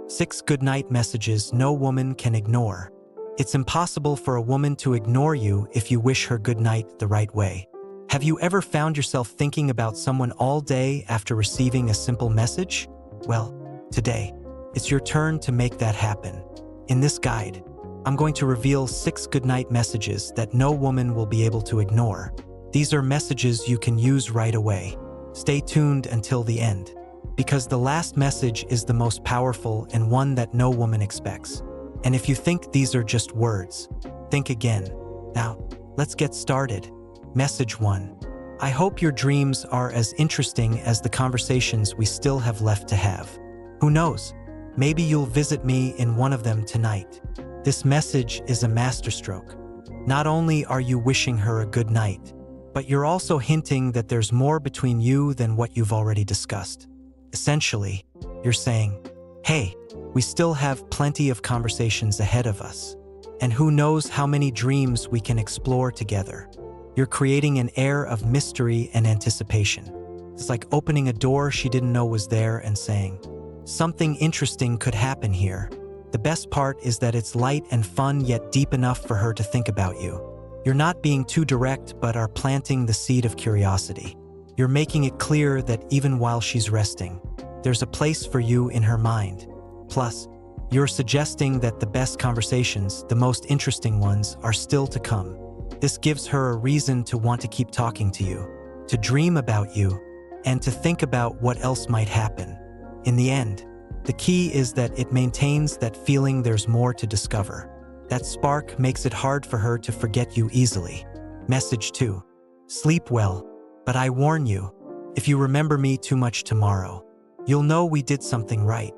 6 goodnight messages no woman can ignore. It's impossible for a woman to ignore you if you wish her good night the right way. Have you ever found yourself thinking about someone all day after receiving a simple message? Well, today, it's your turn to make that happen. In this guide, I'm going to reveal 6 goodnight messages that no woman will be able to ignore. These are messages you can use right away. Stay tuned until the end, because the last message is the most powerful and one that no woman expects. And if you think these are just words, think again. Now, let's get started. Message 1. I hope your dreams are as interesting as the conversations we still have left to have. Who knows? Maybe you'll visit me in one of them tonight. This message is a masterstroke. Not only are you wishing her a good night, but you're also hinting that there's more between you than what you've already discussed. Essentially, you're saying, hey, we still have plenty of conversations ahead of us, and who knows how many dreams we can explore together. You're creating an air of mystery and anticipation. It's like opening a door she didn't know was there and saying, something interesting could happen here. The best part is that it's light and fun yet deep enough for her to think about you. You're not being too direct but are planting the seed of curiosity. You're making it clear that even while she's resting, there's a place for you in her mind. Plus, you're suggesting that the best conversations, the most interesting ones, are still to come. This gives her a reason to want to keep talking to you, to dream about you, and to think about what else might happen. In the end, the key is that it maintains that feeling there's more to discover. That spark makes it hard for her to forget you easily. Message 2. Sleep well, but I warn you, if you remember me too much tomorrow, you'll know we did something right.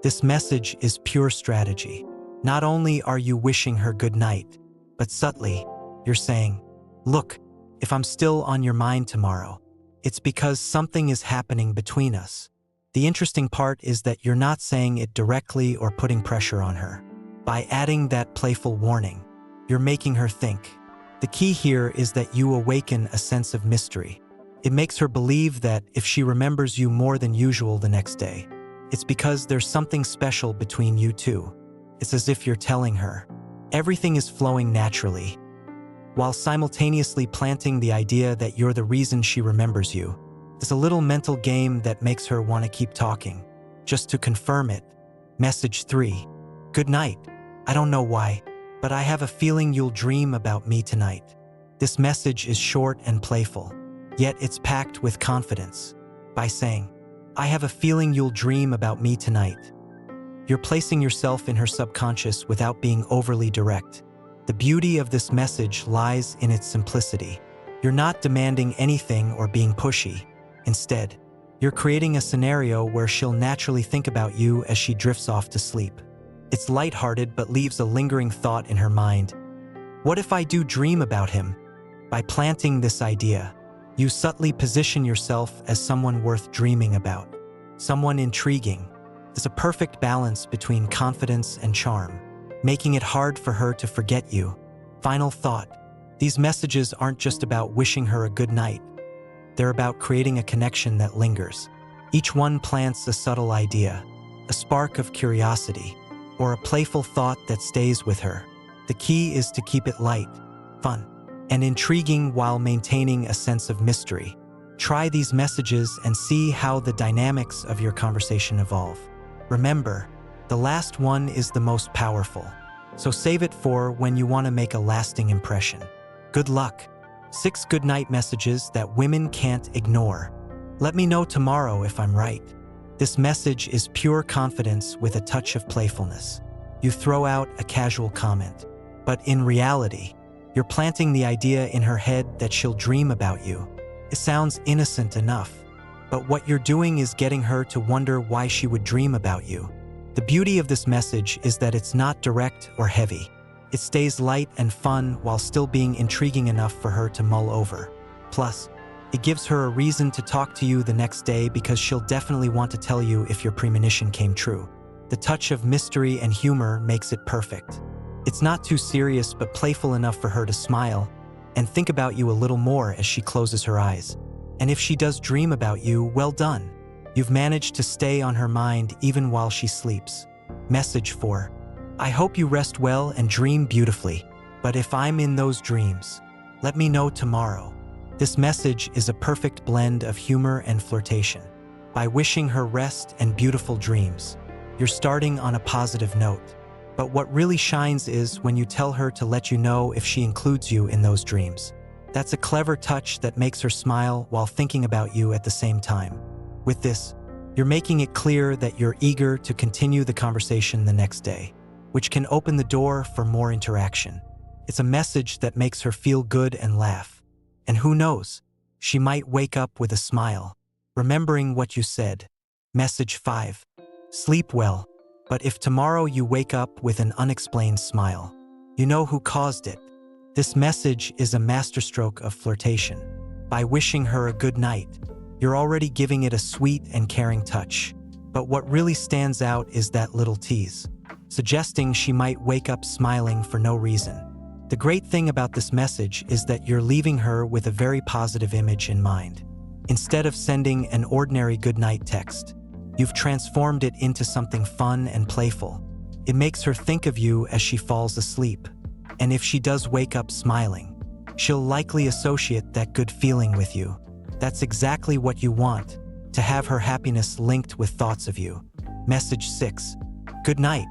This message is pure strategy. Not only are you wishing her good night, but subtly, you're saying, look, if I'm still on your mind tomorrow, it's because something is happening between us. The interesting part is that you're not saying it directly or putting pressure on her. By adding that playful warning, you're making her think. The key here is that you awaken a sense of mystery. It makes her believe that if she remembers you more than usual the next day, it's because there's something special between you two. It's as if you're telling her, everything is flowing naturally, while simultaneously planting the idea that you're the reason she remembers you. It's a little mental game that makes her want to keep talking, just to confirm it. Message 3. Good night. I don't know why, but I have a feeling you'll dream about me tonight. This message is short and playful, yet it's packed with confidence. By saying, I have a feeling you'll dream about me tonight, you're placing yourself in her subconscious without being overly direct. The beauty of this message lies in its simplicity. You're not demanding anything or being pushy. Instead, you're creating a scenario where she'll naturally think about you as she drifts off to sleep. It's lighthearted but leaves a lingering thought in her mind. What if I do dream about him? By planting this idea, you subtly position yourself as someone worth dreaming about, someone intriguing. There's a perfect balance between confidence and charm, making it hard for her to forget you. Final thought. These messages aren't just about wishing her a good night. They're about creating a connection that lingers. Each one plants a subtle idea, a spark of curiosity, or a playful thought that stays with her. The key is to keep it light, fun, and intriguing while maintaining a sense of mystery. Try these messages and see how the dynamics of your conversation evolve. Remember, the last one is the most powerful, so save it for when you want to make a lasting impression. Good luck. 6 goodnight messages that women can't ignore. Let me know tomorrow if I'm right. This message is pure confidence with a touch of playfulness. You throw out a casual comment, but in reality, you're planting the idea in her head that she'll dream about you. It sounds innocent enough, but what you're doing is getting her to wonder why she would dream about you. The beauty of this message is that it's not direct or heavy. It stays light and fun while still being intriguing enough for her to mull over. Plus, it gives her a reason to talk to you the next day because she'll definitely want to tell you if your premonition came true. The touch of mystery and humor makes it perfect. It's not too serious but playful enough for her to smile and think about you a little more as she closes her eyes. And if she does dream about you, well done. You've managed to stay on her mind even while she sleeps. Message 4. I hope you rest well and dream beautifully, but if I'm in those dreams, let me know tomorrow. This message is a perfect blend of humor and flirtation. By wishing her rest and beautiful dreams, you're starting on a positive note. But what really shines is when you tell her to let you know if she includes you in those dreams. That's a clever touch that makes her smile while thinking about you at the same time. With this, you're making it clear that you're eager to continue the conversation the next day, which can open the door for more interaction. It's a message that makes her feel good and laugh. And who knows, she might wake up with a smile, remembering what you said. Message 5. Sleep well, but if tomorrow you wake up with an unexplained smile, you know who caused it. This message is a masterstroke of flirtation. By wishing her a good night, you're already giving it a sweet and caring touch. But what really stands out is that little tease, suggesting she might wake up smiling for no reason. The great thing about this message is that you're leaving her with a very positive image in mind. Instead of sending an ordinary goodnight text, you've transformed it into something fun and playful. It makes her think of you as she falls asleep. And if she does wake up smiling, she'll likely associate that good feeling with you. That's exactly what you want, to have her happiness linked with thoughts of you. Message 6. Good night.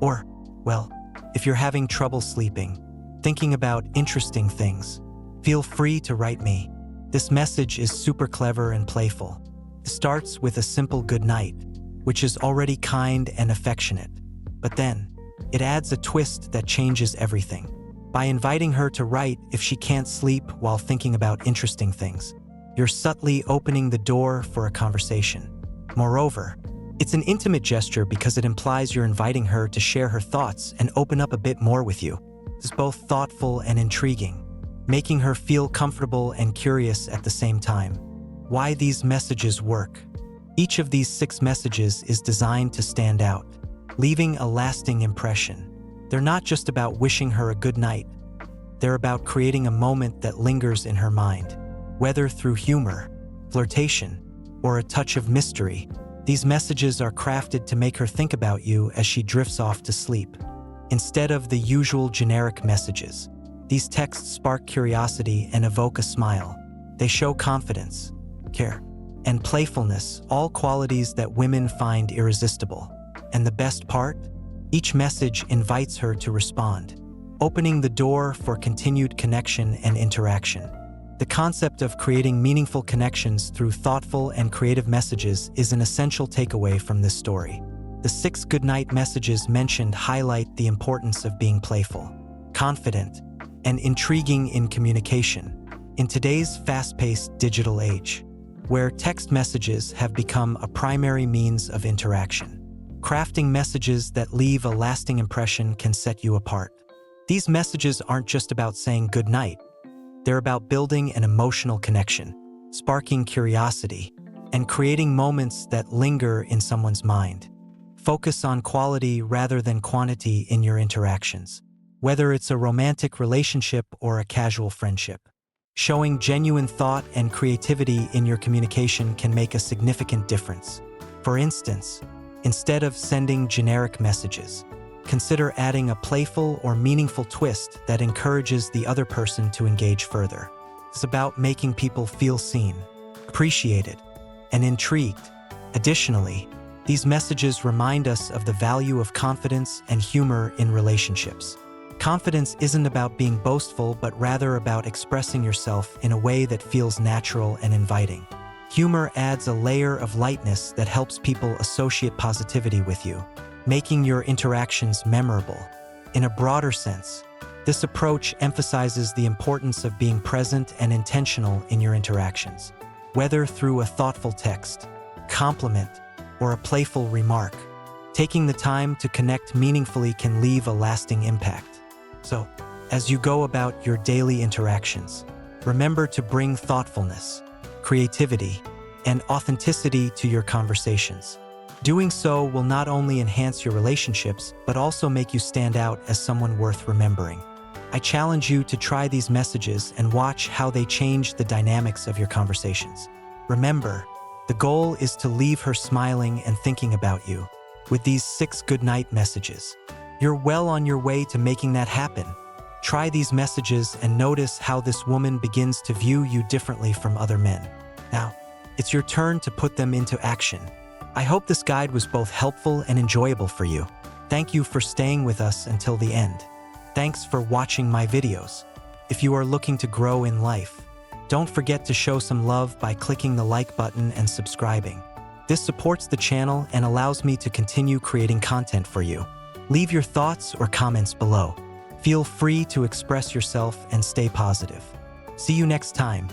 Or, well, if you're having trouble sleeping, thinking about interesting things, feel free to write me. This message is super clever and playful. It starts with a simple good night, which is already kind and affectionate. But then, it adds a twist that changes everything. By inviting her to write if she can't sleep while thinking about interesting things, you're subtly opening the door for a conversation. Moreover, it's an intimate gesture because it implies you're inviting her to share her thoughts and open up a bit more with you. It's both thoughtful and intriguing, making her feel comfortable and curious at the same time. Why these messages work? Each of these 6 messages is designed to stand out, leaving a lasting impression. They're not just about wishing her a good night. They're about creating a moment that lingers in her mind. Whether through humor, flirtation, or a touch of mystery, these messages are crafted to make her think about you as she drifts off to sleep. Instead of the usual generic messages, these texts spark curiosity and evoke a smile. They show confidence, care, and playfulness, all qualities that women find irresistible. And the best part? Each message invites her to respond, opening the door for continued connection and interaction. The concept of creating meaningful connections through thoughtful and creative messages is an essential takeaway from this story. The 6 goodnight messages mentioned highlight the importance of being playful, confident, and intriguing in communication. In today's fast-paced digital age, where text messages have become a primary means of interaction, crafting messages that leave a lasting impression can set you apart. These messages aren't just about saying good night. They're about building an emotional connection, sparking curiosity, and creating moments that linger in someone's mind. Focus on quality rather than quantity in your interactions, whether it's a romantic relationship or a casual friendship. Showing genuine thought and creativity in your communication can make a significant difference. For instance, instead of sending generic messages, consider adding a playful or meaningful twist that encourages the other person to engage further. It's about making people feel seen, appreciated, and intrigued. Additionally, these messages remind us of the value of confidence and humor in relationships. Confidence isn't about being boastful, but rather about expressing yourself in a way that feels natural and inviting. Humor adds a layer of lightness that helps people associate positivity with you, making your interactions memorable. In a broader sense, this approach emphasizes the importance of being present and intentional in your interactions. Whether through a thoughtful text, compliment, or a playful remark, taking the time to connect meaningfully can leave a lasting impact. So, as you go about your daily interactions, remember to bring thoughtfulness, creativity, and authenticity to your conversations. Doing so will not only enhance your relationships, but also make you stand out as someone worth remembering. I challenge you to try these messages and watch how they change the dynamics of your conversations. Remember, the goal is to leave her smiling and thinking about you, with these 6 goodnight messages. You're well on your way to making that happen. Try these messages and notice how this woman begins to view you differently from other men. Now, it's your turn to put them into action. I hope this guide was both helpful and enjoyable for you. Thank you for staying with us until the end. Thanks for watching my videos. If you are looking to grow in life, don't forget to show some love by clicking the like button and subscribing. This supports the channel and allows me to continue creating content for you. Leave your thoughts or comments below. Feel free to express yourself and stay positive. See you next time.